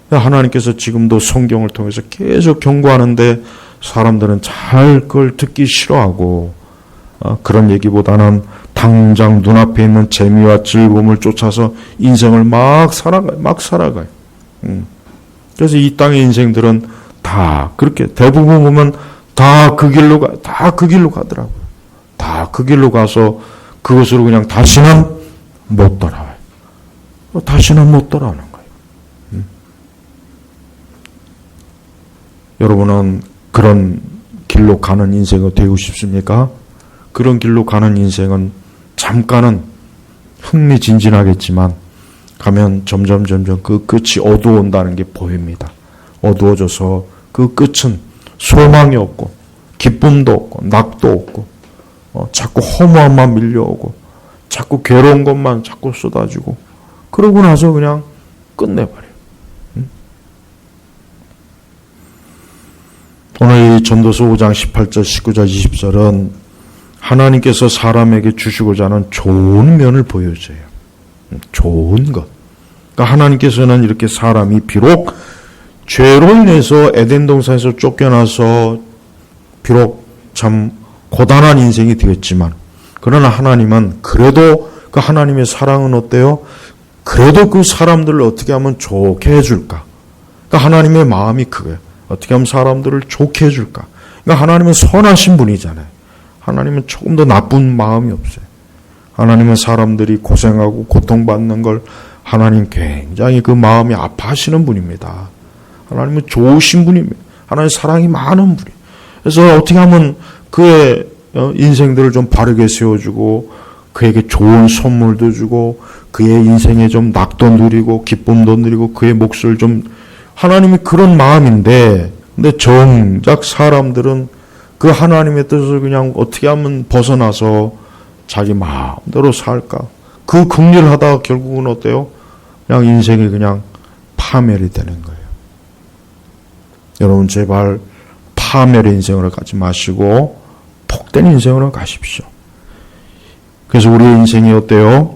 하나님께서 지금도 성경을 통해서 계속 경고하는데 사람들은 잘 그걸 듣기 싫어하고 그런 얘기보다는 당장 눈앞에 있는 재미와 즐거움을 쫓아서 인생을 막 살아가요. 그래서 이 땅의 인생들은 다 그렇게 대부분 보면 다 그 길로 가더라고요. 다 그 길로 가서 그것으로 그냥 다시는 못 돌아와요. 다시는 못 돌아오는 거예요. 여러분은 그런 길로 가는 인생이 되고 싶습니까? 그런 길로 가는 인생은 잠깐은 흥미진진하겠지만 가면 점점 그 끝이 어두워온다는 게 보입니다. 어두워져서 그 끝은 소망이 없고 기쁨도 없고 낙도 없고 자꾸 허무함만 밀려오고 자꾸 괴로운 것만 자꾸 쏟아지고 그러고 나서 그냥 끝내버려요. 오늘 이 전도서 5장 18절, 19절, 20절은 하나님께서 사람에게 주시고자 하는 좋은 면을 보여줘요. 좋은 것. 그러니까 하나님께서는 이렇게 사람이 비록 죄로 인해서 에덴 동산에서 쫓겨나서 비록 참 고단한 인생이 되었지만 그러나 하나님은 그래도 그 하나님의 사랑은 어때요? 그래도 그 사람들을 어떻게 하면 좋게 해줄까? 그러니까 하나님의 마음이 그거예요. 어떻게 하면 사람들을 좋게 해줄까? 그러니까 하나님은 선하신 분이잖아요. 하나님은 조금 더 나쁜 마음이 없어요. 하나님은 사람들이 고생하고 고통받는 걸 하나님 굉장히 그 마음이 아파하시는 분입니다. 하나님은 좋으신 분입니다. 하나님 사랑이 많은 분이에요. 그래서 어떻게 하면 그의 인생들을 좀 바르게 세워주고 그에게 좋은 선물도 주고 그의 인생에 좀 낙도 누리고 기쁨도 누리고 그의 몫을 좀 하나님이 그런 마음인데 근데 정작 사람들은 그 하나님의 뜻을 그냥 어떻게 하면 벗어나서 자기 마음대로 살까? 그 긍휼을 하다가 결국은 어때요? 그냥 인생이 그냥 파멸이 되는 거예요. 여러분 제발 파멸의 인생으로 가지 마시고 복된 인생으로 가십시오. 그래서 우리의 인생이 어때요?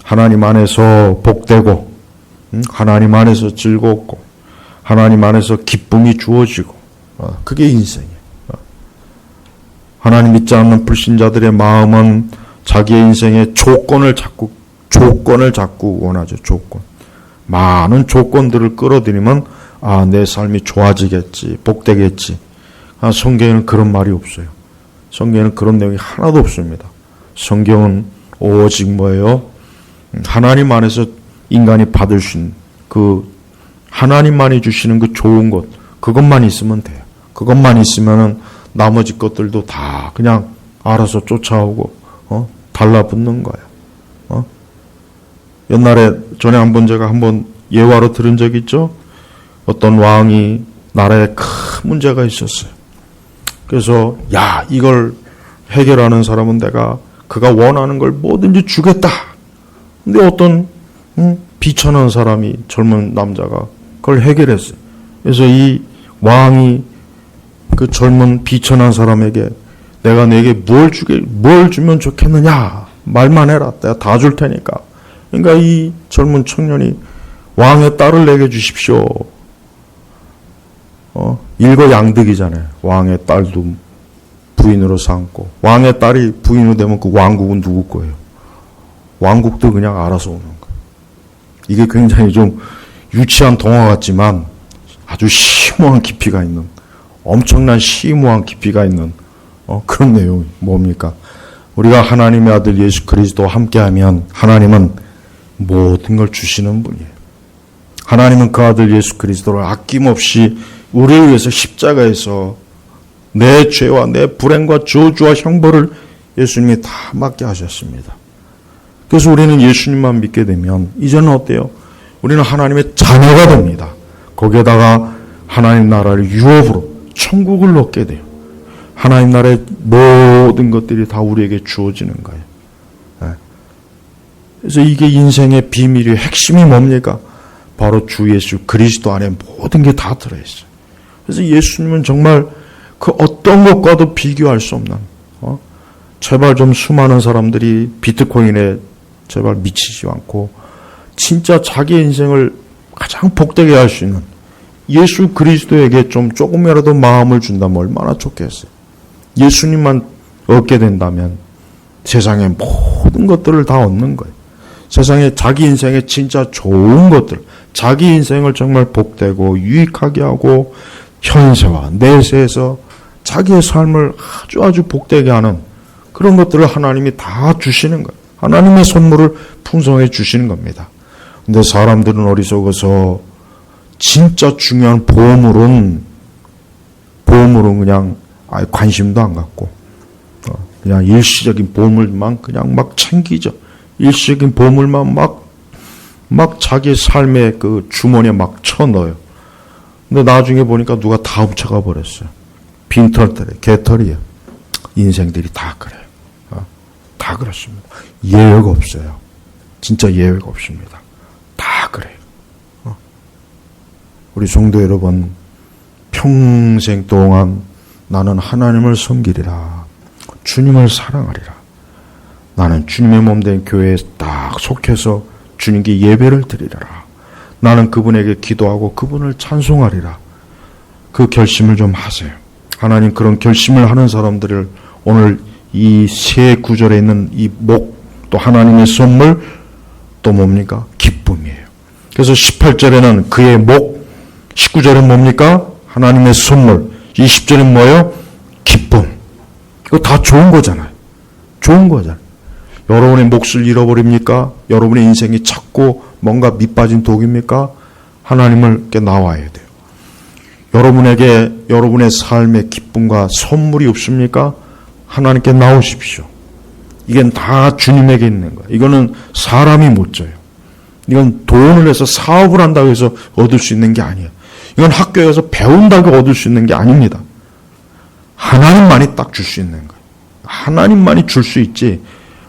하나님 안에서 복되고 하나님 안에서 즐겁고 하나님 안에서 기쁨이 주어지고 그게 인생이에요. 하나님 믿지 않는 불신자들의 마음은 자기의 인생의 조건을 자꾸 원하죠. 조건. 많은 조건들을 끌어들이면 내 삶이 좋아지겠지, 복되겠지. 성경에는 그런 말이 없어요. 성경에는 그런 내용이 하나도 없습니다. 성경은 오직 뭐예요? 하나님 안에서 인간이 받을 수 있는 그 하나님만이 주시는 그 좋은 것, 그것만 있으면 돼요. 그것만 있으면은 나머지 것들도 다 그냥 알아서 쫓아오고 달라붙는 거예요. 옛날에 전에 한번 제가 한번 예화로 들은 적이 있죠. 어떤 왕이 나라에 큰 문제가 있었어요. 그래서 이걸 해결하는 사람은 내가 그가 원하는 걸 뭐든지 주겠다. 근데 어떤 비천한 사람이, 젊은 남자가 그걸 해결했어요. 그래서 이 왕이 그 젊은 비천한 사람에게 내가 내게 뭘 주면 좋겠느냐 말만 해라, 내가 다 줄 테니까. 그러니까 이 젊은 청년이 왕의 딸을 내게 주십시오. 일거양득이잖아요. 왕의 딸도 부인으로 삼고, 왕의 딸이 부인으로 되면 그 왕국은 누구 거예요? 왕국도 그냥 알아서 오는 거예요. 이게 굉장히 좀 유치한 동화 같지만 아주 심오한 깊이가 있는, 엄청난 심오한 깊이가 있는 그런 내용이 뭡니까? 우리가 하나님의 아들 예수 그리스도와 함께하면 하나님은 모든 걸 주시는 분이에요. 하나님은 그 아들 예수 그리스도를 아낌없이 우리를 위해서 십자가에서 내 죄와 내 불행과 저주와 형벌을 예수님이 다 맡게 하셨습니다. 그래서 우리는 예수님만 믿게 되면 이제는 어때요? 우리는 하나님의 자녀가 됩니다. 거기에다가 하나님 나라를 유업으로 천국을 얻게 돼요. 하나님 나라의 모든 것들이 다 우리에게 주어지는 거예요. 그래서 이게 인생의 비밀이, 핵심이 뭡니까? 바로 주 예수 그리스도 안에 모든 게 다 들어있어요. 그래서 예수님은 정말 그 어떤 것과도 비교할 수 없는, 제발 좀 수많은 사람들이 비트코인에 제발 미치지 않고 진짜 자기 인생을 가장 복되게 할 수 있는 예수 그리스도에게 좀 조금이라도 마음을 준다면 얼마나 좋겠어요. 예수님만 얻게 된다면 세상의 모든 것들을 다 얻는 거예요. 세상에 자기 인생에 진짜 좋은 것들, 자기 인생을 정말 복되고 유익하게 하고 현세와 내세에서 자기의 삶을 아주 복되게 하는 그런 것들을 하나님이 다 주시는 거예요. 하나님의 선물을 풍성해 주시는 겁니다. 근데 사람들은 어리석어서 진짜 중요한 보물은 그냥 관심도 안 갖고 그냥 일시적인 보물만 그냥 막 챙기죠. 일시적인 보물만 막 자기 삶의 그 주머니에 막 쳐넣어요. 근데 나중에 보니까 누가 다 훔쳐가 버렸어요. 빈털터리, 개털이에요. 인생들이 다 그래요. 다 그렇습니다. 예외가 없어요. 진짜 예외가 없습니다. 다 그래요. 우리 성도 여러분, 평생 동안 나는 하나님을 섬기리라, 주님을 사랑하리라, 나는 주님의 몸된 교회에 딱 속해서 주님께 예배를 드리리라, 나는 그분에게 기도하고 그분을 찬송하리라, 그 결심을 좀 하세요. 하나님 그런 결심을 하는 사람들을 오늘 이 세 구절에 있는 이 목, 또 하나님의 선물, 또 뭡니까? 기쁨이에요. 그래서 18절에는 그의 목, 19절은 뭡니까? 하나님의 선물, 20절은 뭐예요? 기쁨. 이거 다 좋은 거잖아요. 좋은 거잖아요. 여러분의 몫을 잃어버립니까? 여러분의 인생이 자꾸 뭔가 밑빠진 독입니까? 하나님을 나와야 돼요. 여러분에게 여러분의 삶의 기쁨과 선물이 없습니까? 하나님께 나오십시오. 이건 다 주님에게 있는 거예요. 이거는 사람이 못 줘요. 이건 돈을 내서 사업을 한다고 해서 얻을 수 있는 게 아니에요. 이건 학교에 가서 배운다고 얻을 수 있는 게 아닙니다. 하나님만이 딱 줄 수 있는 거예요. 하나님만이 줄 수 있지.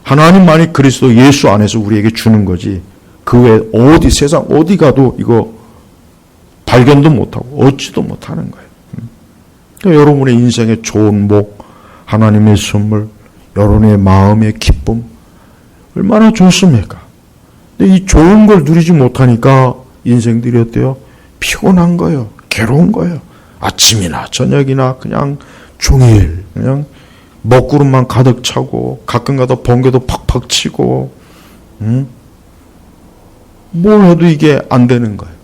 하나님만이 그리스도 예수 안에서 우리에게 주는 거지. 그 외에 세상 어디 가도 이거 발견도 못하고 얻지도 못하는 거예요. 그러니까 여러분의 인생의 좋은 목, 하나님의 선물, 여러분의 마음의 기쁨, 얼마나 좋습니까? 근데 이 좋은 걸 누리지 못하니까 인생들이 어때요? 피곤한 거예요. 괴로운 거예요. 아침이나 저녁이나 그냥 종일 그냥 먹구름만 가득 차고 가끔가다 번개도 팍팍 치고 뭘 해도 이게 안 되는 거예요.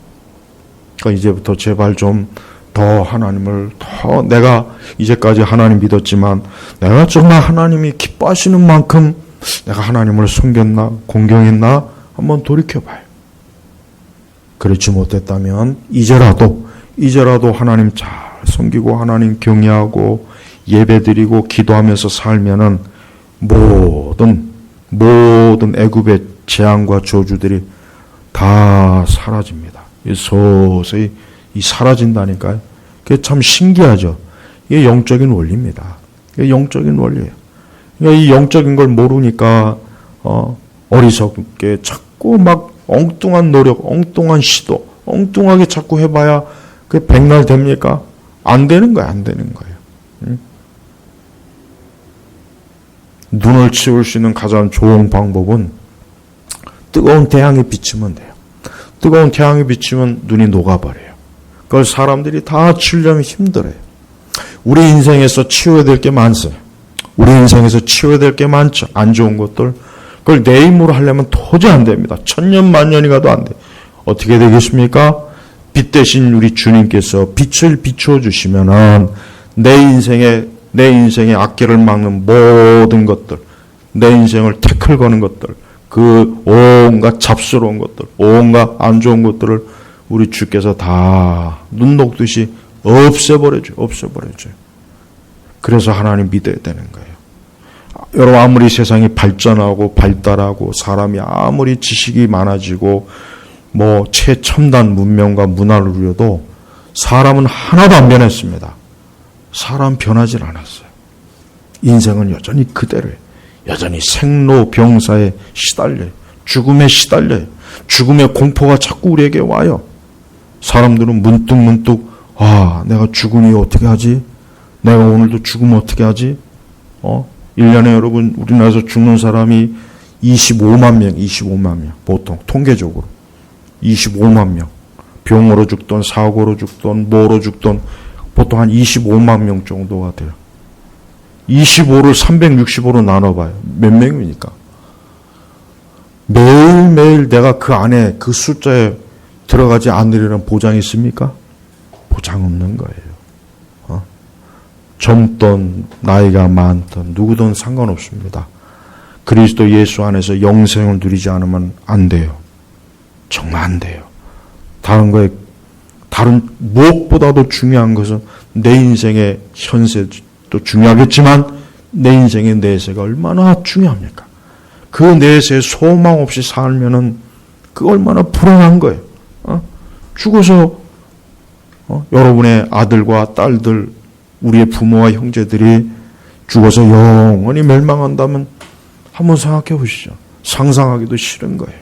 그러니까 이제부터 제발 좀 더 하나님을 더, 내가 이제까지 하나님 믿었지만 내가 정말 하나님이 기뻐하시는 만큼 내가 하나님을 섬겼나 공경했나 한번 돌이켜봐요. 그렇지 못했다면 이제라도 하나님 잘 섬기고 하나님 경외하고 예배드리고 기도하면서 살면은 모든 애굽의 재앙과 저주들이 다 사라집니다. 서서히 사라진다니까요. 그게 참 신기하죠. 이게 영적인 원리입니다. 이게 영적인 원리예요. 그러니까 이 영적인 걸 모르니까 어리석게 자꾸 막 엉뚱한 노력, 엉뚱한 시도, 엉뚱하게 자꾸 해봐야 그게 백날 됩니까? 안 되는 거예요. 안 되는 거예요. 눈을 치울 수 있는 가장 좋은 방법은 뜨거운 태양에 비치면 돼요. 뜨거운 태양에 비치면 눈이 녹아버려요. 그걸 사람들이 다 치우려면 힘들어요. 우리 인생에서 치워야 될 게 많어요. 우리 인생에서 치워야 될 게 많죠. 안 좋은 것들. 그걸 내 힘으로 하려면 도저히 안 됩니다. 천년 만년이 가도 안 돼요. 어떻게 되겠습니까? 빛 대신 우리 주님께서 빛을 비추어 주시면은 내 인생의 앞길을 막는 모든 것들, 내 인생을 태클 거는 것들, 그 온갖 잡스러운 것들, 온갖 안 좋은 것들을 우리 주께서 다 눈 녹듯이 없애버려줘요. 그래서 하나님 믿어야 되는 거예요. 여러분, 아무리 세상이 발전하고 발달하고 사람이 아무리 지식이 많아지고 뭐 최첨단 문명과 문화를 누려도 사람은 하나도 안 변했습니다. 사람 변하질 않았어요. 인생은 여전히 그대로예요. 여전히 생로병사에 시달려요. 죽음에 시달려요. 죽음의 공포가 자꾸 우리에게 와요. 사람들은 문득 내가 죽으니 어떻게 하지? 내가 오늘도 죽으면 어떻게 하지? 1년에 여러분 우리나라에서 죽는 사람이 25만 명 보통 통계적으로 25만 명. 병으로 죽던 사고로 죽던 뭐로 죽던 보통 한 25만 명 정도가 돼요. 25를 365로 나눠봐요. 몇 명입니까? 매일매일 내가 그 안에 그 숫자에 들어가지 않으려는 보장이 있습니까? 보장 없는 거예요. 젊던 나이가 많던 누구든 상관없습니다. 그리스도 예수 안에서 영생을 누리지 않으면 안 돼요. 정말 안 돼요. 다른 무엇보다도 중요한 것은 내 인생의 현세도 중요하겠지만 내 인생의 내세가 얼마나 중요합니까? 그 내세에 소망 없이 살면은 그 얼마나 불안한 거예요. 죽어서 여러분의 아들과 딸들, 우리의 부모와 형제들이 죽어서 영원히 멸망한다면 한번 생각해 보시죠. 상상하기도 싫은 거예요.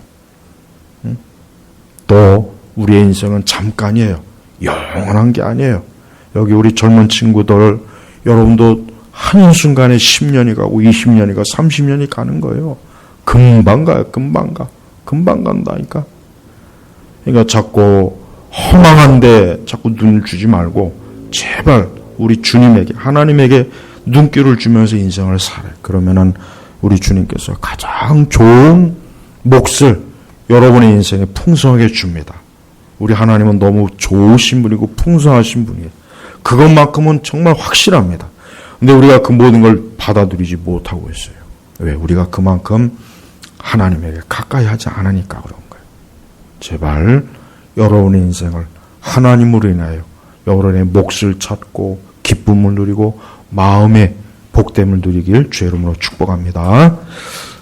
또 우리의 인생은 잠깐이에요. 영원한 게 아니에요. 여기 우리 젊은 친구들, 여러분도 한순간에 10년이 가고 20년이 가고 30년이 가는 거예요. 금방 가요. 금방 간다니까. 그러니까 자꾸 허망한데 자꾸 눈을 주지 말고 제발 우리 주님에게, 하나님에게 눈길을 주면서 인생을 살아요. 그러면은 우리 주님께서 가장 좋은 몫을 여러분의 인생에 풍성하게 줍니다. 우리 하나님은 너무 좋으신 분이고 풍성하신 분이에요. 그것만큼은 정말 확실합니다. 근데 우리가 그 모든 걸 받아들이지 못하고 있어요. 왜? 우리가 그만큼 하나님에게 가까이 하지 않으니까 그런 거예요. 제발 여러분의 인생을 하나님으로 인하여 여러분의 몫을 찾고 기쁨을 누리고 마음의 복됨을 누리길 주의 이름으로 축복합니다.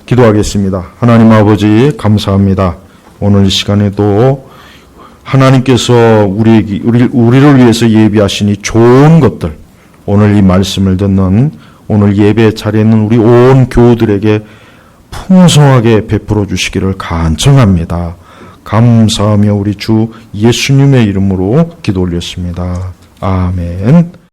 기도하겠습니다. 하나님 아버지 감사합니다. 오늘 이 시간에도 하나님께서 우리를 위해서 예비하시니 좋은 것들, 오늘 이 말씀을 듣는 오늘 예배 자리에 있는 우리 온 교우들에게 풍성하게 베풀어 주시기를 간청합니다. 감사하며 우리 주 예수님의 이름으로 기도 올렸습니다. 아멘.